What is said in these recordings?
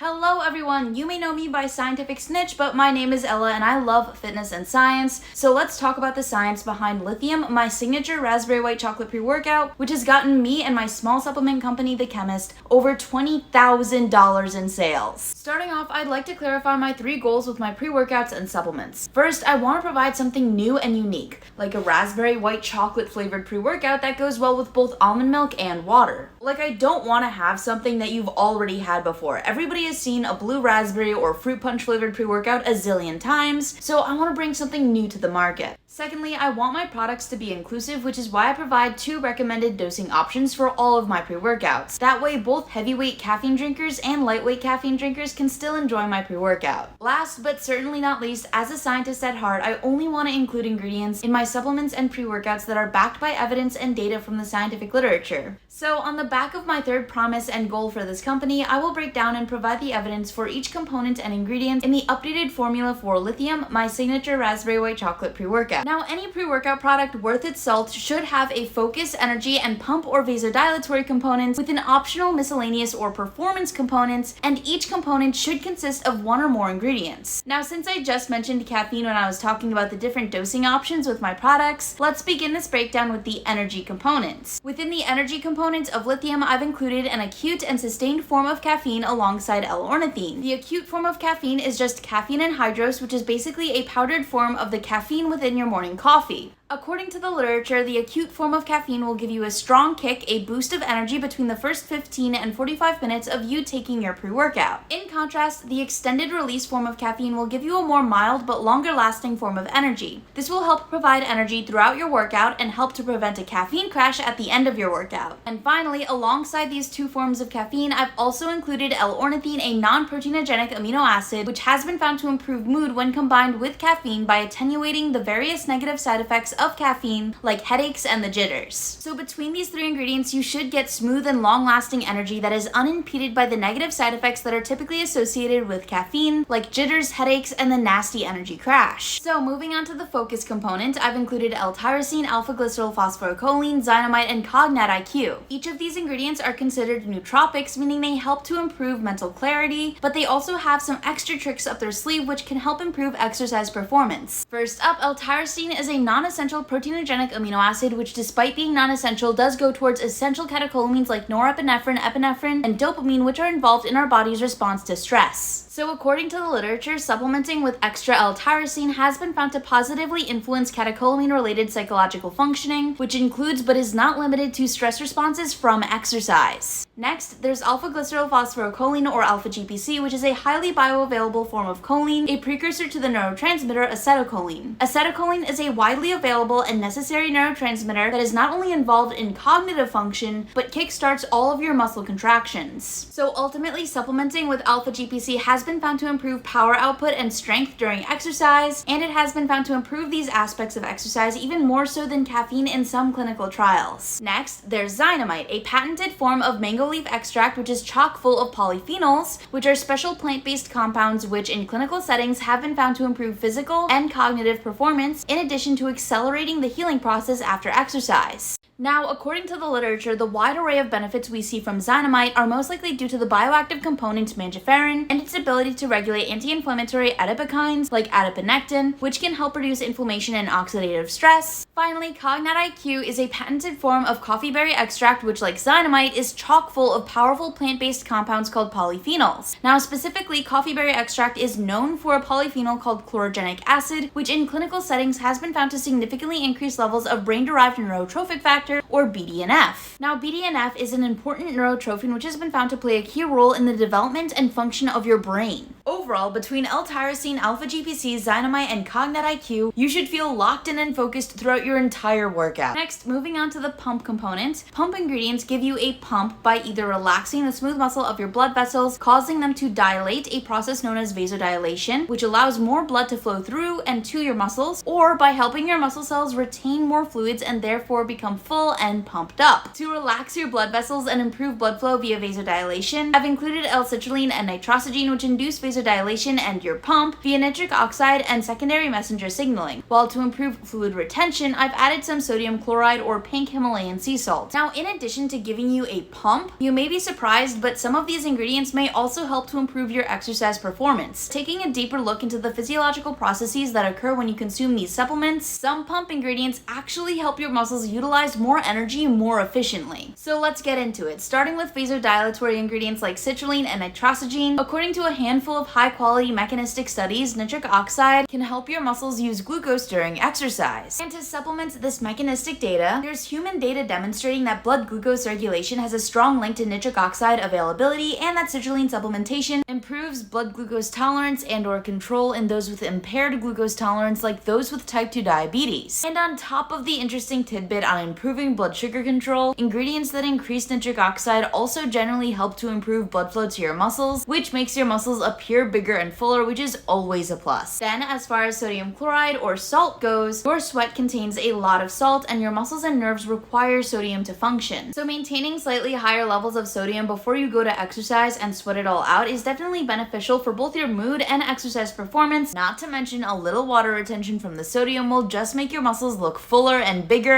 Hello everyone, you may know me by Scientific Snitch, but my name is Ella and I love fitness and science. So let's talk about the science behind Lithium, my signature raspberry white chocolate pre-workout, which has gotten me and my small supplement company, The Xhemist, over $20,000 in sales. Starting off, I'd like to clarify my 3 goals with my pre-workouts and supplements. First, I want to provide something new and unique, like a raspberry white chocolate flavored pre-workout that goes well with both almond milk and water. Like, I don't want to have something that you've already had before. Everybody has seen a blue raspberry or fruit punch flavored pre-workout a zillion times, so I want to bring something new to the market. Secondly, I want my products to be inclusive, which is why I provide 2 recommended dosing options for all of my pre-workouts. That way, both heavyweight caffeine drinkers and lightweight caffeine drinkers can still enjoy my pre-workout. Last, but certainly not least, as a scientist at heart, I only want to include ingredients in my supplements and pre-workouts that are backed by evidence and data from the scientific literature. So on the back of my 3rd promise and goal for this company, I will break down and provide the evidence for each component and ingredient in the updated formula for Lithium, my signature raspberry white chocolate pre-workout. Now, any pre-workout product worth its salt should have a focus, energy, and pump or vasodilatory components with an optional miscellaneous or performance components, and each component should consist of 1 or more ingredients. Now, since I just mentioned caffeine when I was talking about the different dosing options with my products, let's begin this breakdown with the energy components. Within the energy components of Lithium, I've included an acute and sustained form of caffeine alongside L-ornithine. The acute form of caffeine is just caffeine anhydrous, which is basically a powdered form of the caffeine within your morning coffee. According to the literature, the acute form of caffeine will give you a strong kick, a boost of energy between the first 15 and 45 minutes of you taking your pre-workout. In contrast, the extended release form of caffeine will give you a more mild but longer lasting form of energy. This will help provide energy throughout your workout and help to prevent a caffeine crash at the end of your workout. And finally, alongside these 2 forms of caffeine, I've also included L-ornithine, a non-proteinogenic amino acid, which has been found to improve mood when combined with caffeine by attenuating the various negative side effects of caffeine, like headaches and the jitters. So between these 3 ingredients, you should get smooth and long-lasting energy that is unimpeded by the negative side effects that are typically associated with caffeine, like jitters, headaches, and the nasty energy crash. So moving on to the focus component, I've included L-tyrosine, alpha-glycerol phosphocholine, Zamite, and Cognet IQ. Each of these ingredients are considered nootropics, meaning they help to improve mental clarity, but they also have some extra tricks up their sleeve which can help improve exercise performance. First up, L-tyrosine is a non-essential proteinogenic amino acid, which despite being non-essential does go towards essential catecholamines like norepinephrine, epinephrine, and dopamine, which are involved in our body's response to stress. So according to the literature, supplementing with extra L-tyrosine has been found to positively influence catecholamine-related psychological functioning, which includes but is not limited to stress responses from exercise. Next, there's alpha-glycerol phosphocholine or alpha-GPC, which is a highly bioavailable form of choline, a precursor to the neurotransmitter acetylcholine. Acetylcholine is a widely available and necessary neurotransmitter that is not only involved in cognitive function, but kickstarts all of your muscle contractions. So ultimately, supplementing with alpha-GPC has been found to improve power output and strength during exercise, and it has been found to improve these aspects of exercise even more so than caffeine in some clinical trials. Next, there's Zamite, a patented form of mango leaf extract which is chock full of polyphenols, which are special plant-based compounds which in clinical settings have been found to improve physical and cognitive performance in addition to accelerating the healing process after exercise. Now, according to the literature, the wide array of benefits we see from Zamite are most likely due to the bioactive component mangiferin and its ability to regulate anti-inflammatory adipokines like adiponectin, which can help reduce inflammation and oxidative stress. Finally, Cognet IQ is a patented form of coffee berry extract which, like Zamite, is chock full of powerful plant-based compounds called polyphenols. Now, specifically, coffee berry extract is known for a polyphenol called chlorogenic acid, which in clinical settings has been found to significantly increase levels of brain-derived neurotrophic factor or BDNF. Now, BDNF is an important neurotrophin which has been found to play a key role in the development and function of your brain. Overall, between L-tyrosine, alpha-GPC, Zamite, and Cognet IQ, you should feel locked in and focused throughout your entire workout. Next, moving on to the pump component. Pump ingredients give you a pump by either relaxing the smooth muscle of your blood vessels, causing them to dilate, a process known as vasodilation, which allows more blood to flow through and to your muscles, or by helping your muscle cells retain more fluids and therefore become full and pumped up. To relax your blood vessels and improve blood flow via vasodilation, I've included L-citrulline and nitrosogene, which induce vasodilation and your pump via nitric oxide and secondary messenger signaling, while to improve fluid retention, I've added some sodium chloride or pink Himalayan sea salt. Now, in addition to giving you a pump, you may be surprised, but some of these ingredients may also help to improve your exercise performance. Taking a deeper look into the physiological processes that occur when you consume these supplements, some pump ingredients actually help your muscles utilize more energy more efficiently. So let's get into it, starting with vasodilatory ingredients like citrulline and nitrogen. According to a handful of high-quality mechanistic studies, nitric oxide can help your muscles use glucose during exercise. And to supplement this mechanistic data, there's human data demonstrating that blood glucose regulation has a strong link to nitric oxide availability, and that citrulline supplementation improves blood glucose tolerance and/or control in those with impaired glucose tolerance, like those with type 2 diabetes. And on top of the interesting tidbit on improving blood sugar control, ingredients that increase nitric oxide also generally help to improve blood flow to your muscles, which makes your muscles appear bigger and fuller, which is always a plus. Then, as far as sodium chloride or salt goes, your sweat contains a lot of salt and your muscles and nerves require sodium to function. So maintaining slightly higher levels of sodium before you go to exercise and sweat it all out is definitely beneficial for both your mood and exercise performance. Not to mention, a little water retention from the sodium will just make your muscles look fuller and bigger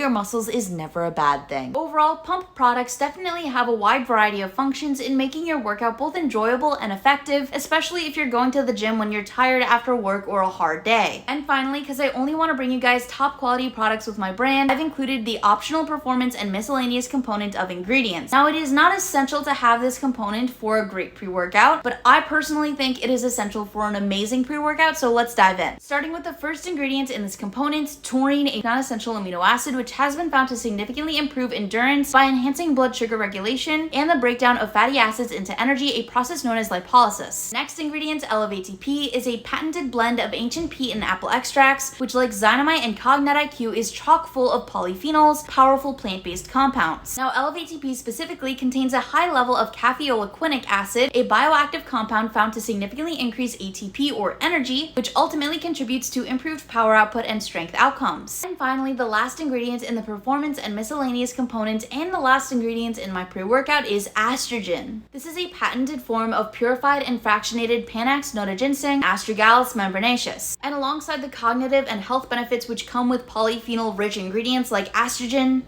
muscles is never a bad thing. Overall, pump products definitely have a wide variety of functions in making your workout both enjoyable and effective, especially if you're going to the gym when you're tired after work or a hard day. And finally, because I only want to bring you guys top quality products with my brand, I've included the optional performance and miscellaneous component of ingredients. Now, it is not essential to have this component for a great pre-workout, but I personally think it is essential for an amazing pre-workout, so let's dive in. Starting with the first ingredient in this component, taurine, a non-essential amino acid which has been found to significantly improve endurance by enhancing blood sugar regulation and the breakdown of fatty acids into energy, a process known as lipolysis. Next ingredient, Elevate-TP, is a patented blend of ancient peat and apple extracts, which, like Zamite and Cognet IQ, is chock full of polyphenols, powerful plant-based compounds. Now, Elevate-TP specifically contains a high level of caffeolequinic acid, a bioactive compound found to significantly increase ATP or energy, which ultimately contributes to improved power output and strength outcomes. And finally, the last ingredient in the performance and miscellaneous component and the last ingredient in my pre-workout is estrogen. This is a patented form of purified and fractionated Panax notoginseng astragalus membranaceous. And alongside the cognitive and health benefits which come with polyphenol-rich ingredients like estrogen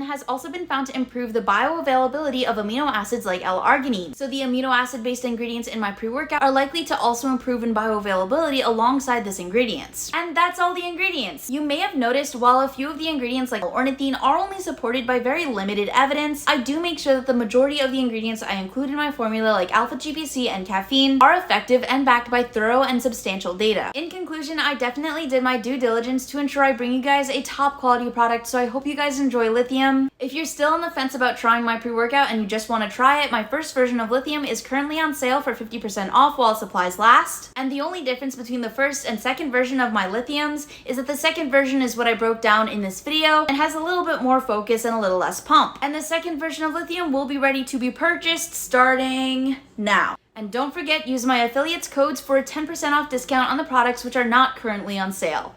has also been found to improve the bioavailability of amino acids like L-arginine. So the amino acid-based ingredients in my pre-workout are likely to also improve in bioavailability alongside this ingredient. And that's all the ingredients. You may have noticed while a few of the ingredients like ornithine are only supported by very limited evidence, I do make sure that the majority of the ingredients I include in my formula like alpha-GPC and caffeine are effective and backed by thorough and substantial data. In conclusion, I definitely did my due diligence to ensure I bring you guys a top quality product, so I hope you guys enjoy Lithium. If you're still on the fence about trying my pre-workout and you just want to try it, my first version of Lithium is currently on sale for 50% off while supplies last. And the only difference between the first and second version of my Lithiums is that the second version is what I broke down in this video and has a little bit more focus and a little less pump. And the second version of Lithium will be ready to be purchased starting now. And don't forget, use my affiliates codes for a 10% off discount on the products which are not currently on sale.